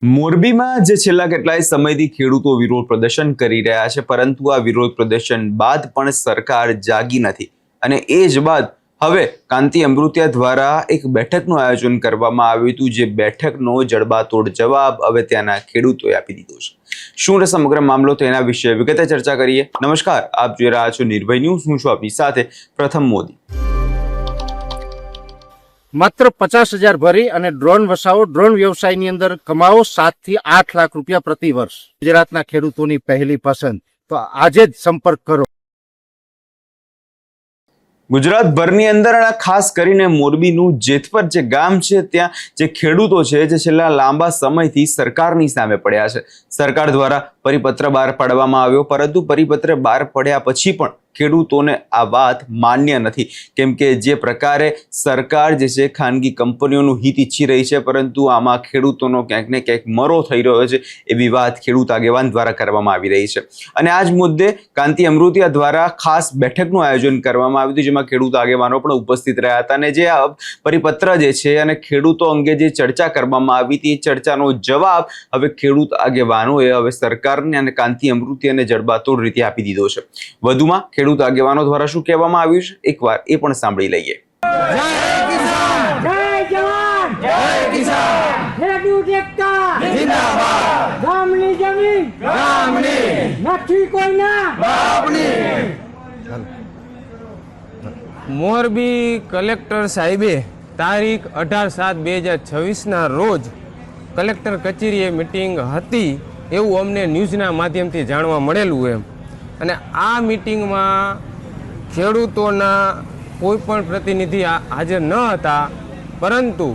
મોરબીમાં જે છેલ્લા કેટલાય સમયથી ખેડૂતો વિરોધ પ્રદર્શન કરી રહ્યા છે, પરંતુ આ વિરોધ પ્રદર્શન બાદ પણ સરકાર જાગી નથી અને એ જ બાદ હવે કાંતિ અમૃતિયા દ્વારા એક બેઠકનું આયોજન કરવામાં આવ્યું હતું, જે બેઠકનો જડબાતોડ જવાબ હવે ત્યાંના ખેડૂતોએ આપી દીધો છે। શું સમગ્ર મામલો તેના વિશે વિગતે ચર્ચા કરીએ। નમસ્કાર, આપ જોઈ રહ્યા છો નિર્ભય ન્યૂઝ। હું છું આપની સાથે પ્રથમ મોદી। માત્ર 50,000 ભરી અને ડ્રોન વસાવો, ડ્રોન વ્યવસાયની અંદર કમાવો 7 થી 8 લાખ રૂપિયા પ્રતિ વર્ષ। ગુજરાતના ખેડૂતોની પહેલી પસંદ, તો આજે જ સંપર્ક કરો। ગુજરાતભરની અંદર ખાસ કરીને મોરબીનું જેતપર જે ગામ છે, ત્યાં જે ખેડૂતો છે, જે છેલ્લા લાંબા સમયથી સરકારની સામે પડ્યા છે। સરકાર દ્વારા પરિપત્ર બહાર પાડવામાં આવ્યો, પરંતુ પરિપત્ર બહાર પડ્યા પછી પણ ખેડૂતોને આ વાત માન્ય નથી, કેમ કે જે પ્રકારે સરકાર જે છે ખાનગી કંપનીઓનું હિત ઈચ્છી રહી છે, પરંતુ આમાં ખેડૂતોનો ક્યાંક ને ક્યાંક મરો થઈ રહ્યો છે, એવી વાત ખેડૂત આગેવાન દ્વારા કરવામાં આવી રહી છે। અને આ જ મુદ્દે કાંતિ અમૃતિયા દ્વારા ખાસ બેઠકનું આયોજન કરવામાં આવ્યું હતું, જેમાં ખેડૂત આગેવાનો પણ ઉપસ્થિત રહ્યા હતા અને જે આ પરિપત્ર જે છે અને ખેડૂતો અંગે જે ચર્ચા કરવામાં આવી હતી, એ ચર્ચાનો જવાબ હવે ખેડૂત આગેવાનોએ હવે સરકારને અને કાંતિ અમૃતિયાને જડબાતોડ રીતે આપી દીધો છે। વધુમાં ખેડૂત આગેવાનો દ્વારા શું કહેવામાં આવ્યું છે, એકવાર એ પણ સાંભળી લઈએ। જય કિસાન, જય જવાન, જય કિસાન, ખેડૂત એકતા જિંદાબાદ, ગામની જમીન ગામની, નથી કોઈના બાપની। મોરબી કલેક્ટર સાહેબે તારીખ 18/7/2026 રોજ કલેક્ટર કચેરીએ મિટિંગ હતી એવું અમને ન્યૂઝના માધ્યમથી જાણવા મળેલું એમ। અને આ મિટિંગમાં ખેડૂતોના કોઈ પણ પ્રતિનિધિ હાજર ન હતા, પરંતુ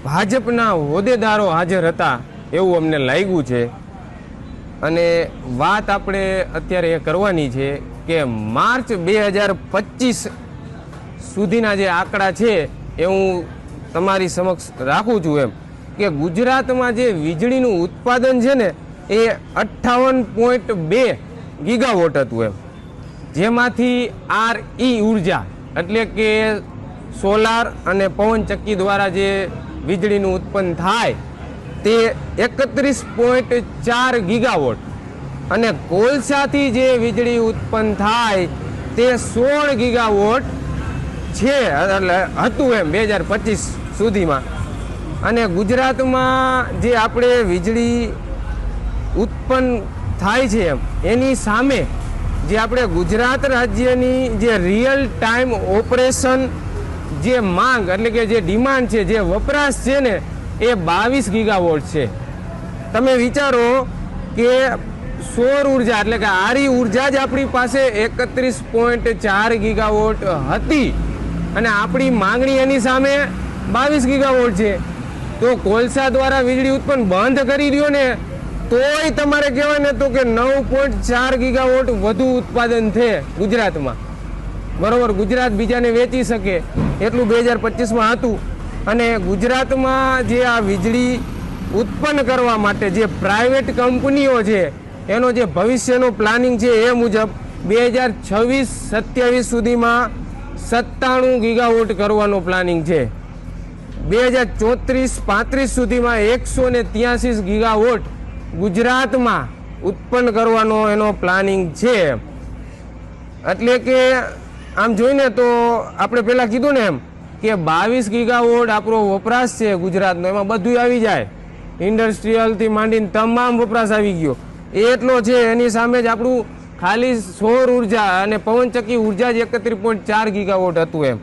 ભાજપના હોદ્દેદારો હાજર હતા એવું અમને લાગ્યું છે। અને વાત આપણે અત્યારે એ કરવાની છે કે માર્ચ 2025 સુધીના જે આંકડા છે એ હું તમારી સમક્ષ રાખું છું એમ, કે ગુજરાતમાં જે વીજળીનું ઉત્પાદન છે ને એ 58.2 ગીગાવોટ હતું એમ, જેમાંથી RE ઉર્જા એટલે કે સોલાર અને પવનચક્કી દ્વારા જે વીજળીનું ઉત્પન્ન થાય તે 31.4 ગીગાવોટ અને કોલસાથી જે વીજળી ઉત્પન્ન થાય તે 16 ગીગાવોટ છે, એટલે હતું એમ 2025 સુધીમાં। અને ગુજરાતમાં જે આપણે વીજળી ઉત્પન્ન થાય છે એમ, એની સામે જે આપણે ગુજરાત રાજ્યની જે રિયલ ટાઈમ ઓપરેશન જે માંગ એટલે કે જે ડિમાન્ડ છે, જે વપરાશ છે ને, એ 22 ગીગાવોટ છે। તમે વિચારો કે સૌર ઉર્જા એટલે કે RE ઉર્જા જ આપણી પાસે 31.4 ગીગાવોટ હતી અને આપણી માંગણી એની સામે 22 ગીગાવોટ છે। તો કોલસા દ્વારા વીજળી ઉત્પન્ન બંધ કરી દો ને તોય તમારે કહેવાય ને તો કે 9.4 ગીગાવોટ વધુ ઉત્પાદન છે ગુજરાતમાં, બરોબર। ગુજરાત બીજાને વેચી શકે એટલું 2025માં હતું। અને ગુજરાતમાં જે આ વીજળી ઉત્પન્ન કરવા માટે જે પ્રાઇવેટ કંપનીઓ છે એનો જે ભવિષ્યનો પ્લાનિંગ છે એ મુજબ 2026-27 સુધીમાં 97 ગીગાવોટ કરવાનો પ્લાનિંગ છે। 2034-35 સુધીમાં 183 ગીગાવોટ ગુજરાતમાં ઉત્પન્ન કરવાનો એનો પ્લાનિંગ છે। એટલે કે આમ જોઈને તો આપણે પહેલાં કીધું ને એમ કે 22 ગીગાવોટ આપણો વપરાશ છે ગુજરાતનો, એમાં બધું આવી જાય, ઇન્ડસ્ટ્રીયલથી માંડીને તમામ વપરાશ આવી ગયો એટલો છે। એની સામે જ આપણું ખાલી સૌર ઉર્જા અને પવનચક્કી ઉર્જા જ 31.4 ગીગાવોટ હતું એમ,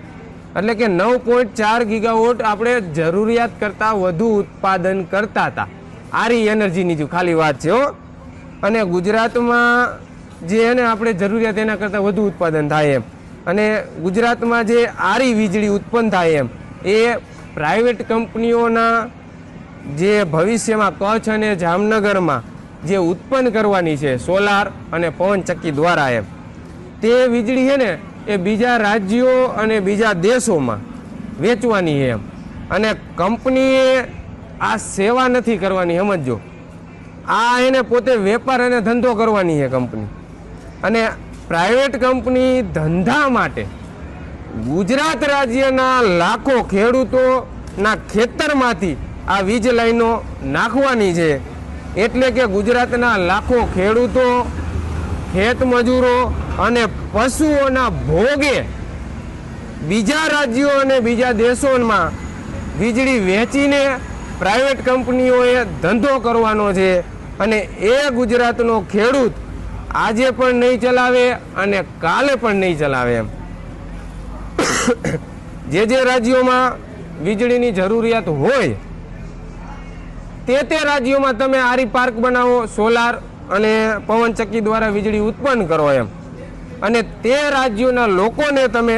એટલે કે 9.4 ગીગાવોટ આપણે જરૂરિયાત કરતાં વધુ ઉત્પાદન કરતા હતા। RE એનર્જીની જો ખાલી વાત છે હો। અને ગુજરાતમાં જે એને આપણે જરૂરિયાત એના કરતાં વધુ ઉત્પાદન થાય એમ, અને ગુજરાતમાં જે RE વીજળી ઉત્પન્ન થાય એમ એ પ્રાઇવેટ કંપનીઓના જે ભવિષ્યમાં કચ્છ અને જામનગરમાં જે ઉત્પન્ન કરવાની છે સોલાર અને પવનચક્કી દ્વારા એમ, તે વીજળી છે ને એ બીજા રાજ્યો અને બીજા દેશોમાં વેચવાની એમ। અને કંપનીએ આ સેવા નથી કરવાની, સમજો, આ એને પોતે વેપાર અને ધંધો કરવાની છે કંપની। અને પ્રાઇવેટ કંપની ધંધા માટે ગુજરાત રાજ્યના લાખો ખેડૂતોના ખેતરમાંથી આ વીજ લાઈનો નાખવાની છે, એટલે કે ગુજરાતના લાખો ખેડૂતો, ખેત મજૂરો અને પશુઓના ભોગે બીજા રાજ્યો અને બીજા દેશોમાં વીજળી વેચીને પ્રાઇવેટ કંપનીઓએ ધંધો કરવાનો છે. અને એ ગુજરાતનો ખેડૂત આજે પણ નહીં ચલાવે અને કાલે પણ નહીં ચલાવે. જે રાજ્યોમાં વીજળીની જરૂરિયાત હોય તે રાજ્યોમાં તમે આરી પાર્ક બનાવો, સોલાર અને પવનચક્કી દ્વારા વીજળી ઉત્પન્ન કરો એમ, અને તે રાજ્યોના લોકોને તમે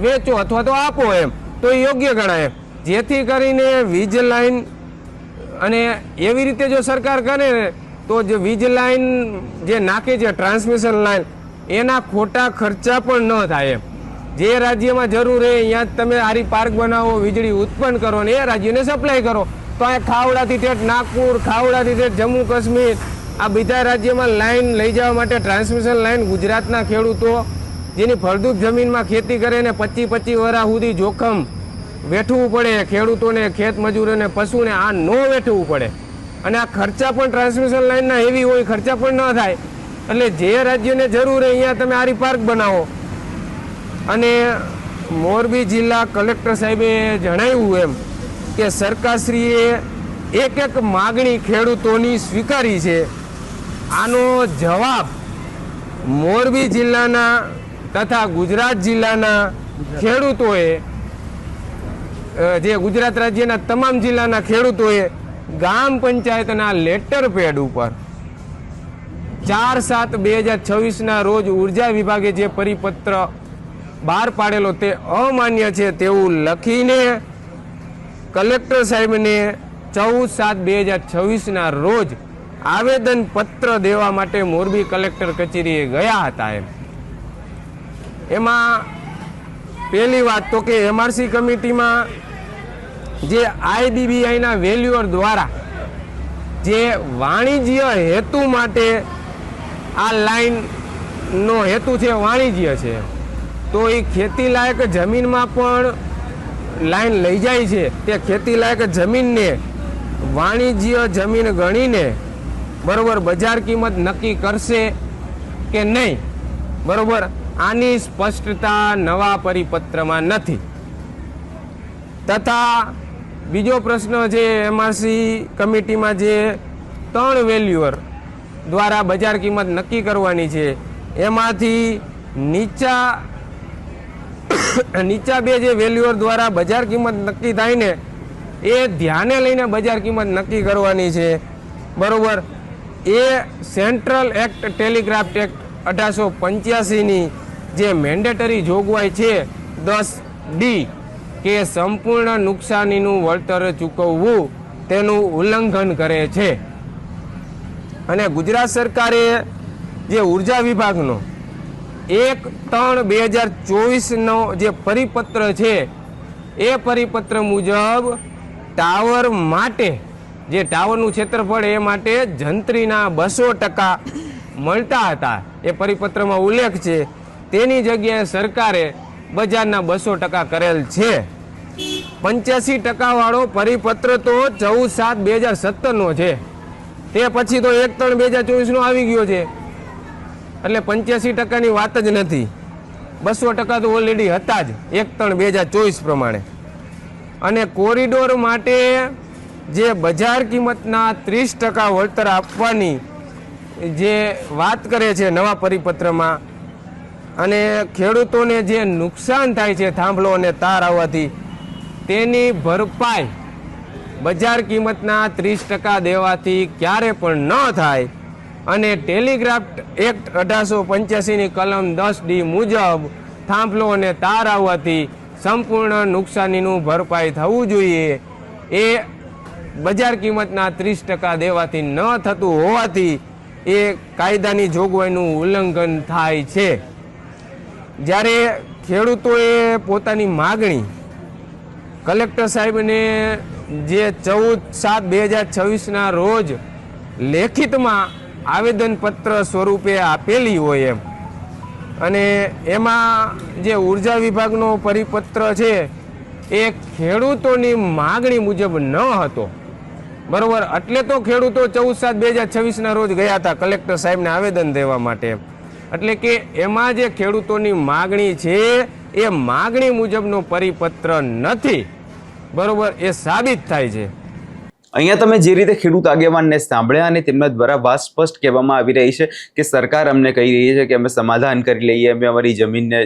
વેચો અથવા તો આપો એમ, તો એ યોગ્ય ગણાય. જેથી કરીને વીજ લાઈન, અને એવી રીતે જો સરકાર કરે ને તો જે વીજ લાઈન જે નાખે છે ટ્રાન્સમિશન લાઈન, એના ખોટા ખર્ચા પણ ન થાય એમ. જે રાજ્યમાં જરૂર હોય અહીંયા તમે આરી પાર્ક બનાવો, વીજળી ઉત્પન્ન કરો અને એ રાજ્યને સપ્લાય કરો. તો આ ખાવડાથી ઠેઠ નાગપુર, ખાવડાથી ઠેઠ જમ્મુ કાશ્મીર, આ બધા રાજ્યમાં લાઈન લઈ જવા માટે ટ્રાન્સમિશન લાઈન ગુજરાતના ખેડૂતો જેની ફળદ્રુપ જમીનમાં ખેતી કરે ને 25 વર્ષ સુધી જોખમ વેઠવું પડે ખેડૂતોને, ખેત મજૂરોને, પશુને, આ ન વેઠવું પડે. અને આ ખર્ચા પણ ટ્રાન્સમિશન લાઈનના હેવી હોય, ખર્ચા પણ ન થાય. એટલે જે રાજ્યને જરૂર હોય અહીંયા તમે આરી પાર્ક બનાવો. અને મોરબી જિલ્લા કલેક્ટર સાહેબે જણાવ્યું એમ કે સરકારશ્રીએ એક માગણી ખેડૂતોની સ્વીકારી છે. આનો જવાબ મોરબી જિલ્લાના તથા ગુજરાત જિલ્લાના ખેડૂતોએ, જે ગુજરાત રાજ્યના તમામ જિલ્લાના ખેડૂતોએ ગામ પંચાયતના લેટર પેડ ઉપર 4/7/2026 રોજ ઉર્જા વિભાગે જે પરિપત્ર બહાર પાડેલો તે અમાન્ય છે તેવું લખીને કલેક્ટર સાહેબને 14/7/2026 રોજ આવેદન પત્ર દેવા માટે મોરબી કલેક્ટર કચેરીએ ગયા હતા. એમાં પહેલી વાત તો કે એમઆરસી કમિટીમાં જે આઈડીબીઆઈના વેલ્યુઅર દ્વારા જે વાણિજ્ય હેતુ માટે આ લાઈનનો હેતુ છે વાણિજ્ય છે, તો એ ખેતીલાયક જમીનમાં પણ લાઈન લઈ જાય છે. તે ખેતીલાયક જમીનને વાણિજ્ય જમીન ગણીને બરોબર બજાર કિંમત નક્કી કરશે કે નહીં, બરોબર, આની સ્પષ્ટતા નવા પરિપત્રમાં નથી. તથા બીજો પ્રશ્ન છે, એમઆરસી કમિટીમાં જે 3 વેલ્યુઅર દ્વારા બજાર કિંમત નક્કી કરવાની છે, એમાંથી નીચા 2 જે વેલ્યુઅર દ્વારા બજાર કિંમત નક્કી થાય ને એ ધ્યાને લઈને બજાર કિંમત નક્કી કરવાની છે, બરોબર. એ સેન્ટ્રલ એક્ટ ટેલિગ્રાફ એક્ટ 1885ની જે મેન્ડેટરી જોગવાઈ છે 10D કે સંપૂર્ણ નુકસાનીનું વળતર ચૂકવવું તેનું ઉલ્લંઘન કરે છે. અને ગુજરાત સરકારે જે ઉર્જા વિભાગનો 1/3/2024નો જે પરિપત્ર છે એ પરિપત્ર મુજબ ટાવર માટે જે ટાવરનું ક્ષેત્રફળ એ માટે જંત્રીના 200% મળતા હતા, એ પરિપત્રમાં ઉલ્લેખ છે. તેની જગ્યાએ સરકારે બજારના 200% કરેલ છે. 85% વાળો પરિપત્ર તો 14/7/2017નો છે, તે પછી તો 1/3/2024નો આવી ગયો છે. એટલે 85%ની વાત જ નથી. 200% તો ઓલરેડી હતા જ 1/3/2024 પ્રમાણે. અને કોરિડોર માટે જે બજાર કિંમતના 30% વળતર આપવાની જે વાત કરે છે નવા પરિપત્રમાં, અને ખેડૂતોને જે નુકસાન થાય છે થાંભલો અને તાર આવવાથી તેની ભરપાઈ બજાર કિંમતના 30% દેવાથી ક્યારે પણ ન થાય. અને ટેલિગ્રાફ એક્ટ 1885ની કલમ 10D મુજબ થાંભલો અને તાર આવવાથી સંપૂર્ણ નુકસાનીનું ભરપાઈ થવું જોઈએ. એ બજાર કિંમતના 30% દેવાથી ન થતું હોવાથી એ કાયદાની જોગવાઈનું ઉલ્લંઘન થાય છે. જ્યારે ખેડૂતોએ પોતાની માગણી કલેક્ટર સાહેબને જે 14/7/2026ના રોજ લેખિતમાં આવેદનપત્ર સ્વરૂપે આપેલી હોય એમ, અને એમાં જે ઉર્જા વિભાગનો પરિપત્ર છે એ ખેડૂતોની માગણી મુજબ ન હતો. બરોબર, એટલે તો ખેડૂતો 14/7/2026 રોજ ગયા હતા કલેક્ટર સાહેબને આવેદન દેવા માટે. એટલે કે એમાં જે ખેડૂતોની માગણી છે એ માગણી મુજબનો પરિપત્ર નથી. બરોબર, એ સાબિત થાય છે. અહીંયા તમે જે રીતે ખેડૂત આગેવાનને સાંભળ્યા અને તેમના દ્વારા વાત સ્પષ્ટ કહેવામાં આવી રહી છે કે સરકાર અમને કહી રહી છે કે અમે સમાધાન કરી લઈએ, અમે અમારી જમીનને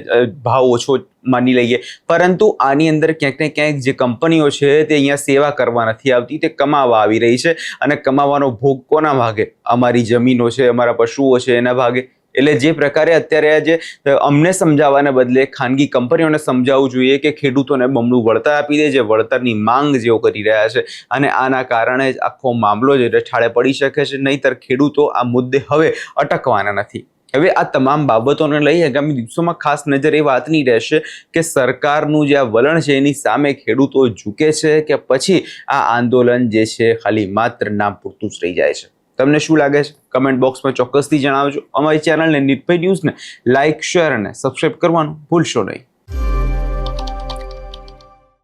ભાવ ઓછો માની લઈએ, પરંતુ આની અંદર ક્યાંક ને ક્યાંક જે કંપનીઓ છે તે અહીંયા સેવા કરવા નથી આવતી, તે કમાવા આવી રહી છે. અને કમાવાનો ભોગ કોના ભાગે? અમારી જમીનો છે, અમારા પશુઓ છે એના ભાગે. એટલે જે પ્રકારે અત્યારે આજે અમને સમજાવવાને બદલે ખાનગી કંપનીઓને સમજાવવું જોઈએ કે ખેડૂતોને બમણું વળતર આપી દે, જે વળતરની માંગ જેઓ કરી રહ્યા છે. અને આના કારણે જ આખો મામલો જે ઠાળે પડી શકે છે. નહીંતર ખેડૂતો આ મુદ્દે હવે અટકવાના નથી. હવે આ તમામ બાબતોને લઈ આગામી દિવસોમાં ખાસ નજર એ વાતની રહેશે કે સરકારનું જે આ વલણ છે એની સામે ખેડૂતો ઝૂકે છે કે પછી આ આંદોલન જે છે ખાલી માત્ર નામ પૂરતું જ રહી જાય છે. તમને શું લાગે છે? કમેન્ટ બોક્સમાં ચોક્કસથી જણાવજો. અમારી ચેનલને નિર્ભય ન્યૂઝને લાઇક, શેર અને સબસ્ક્રાઇબ કરવાનું ભૂલશો નહીં.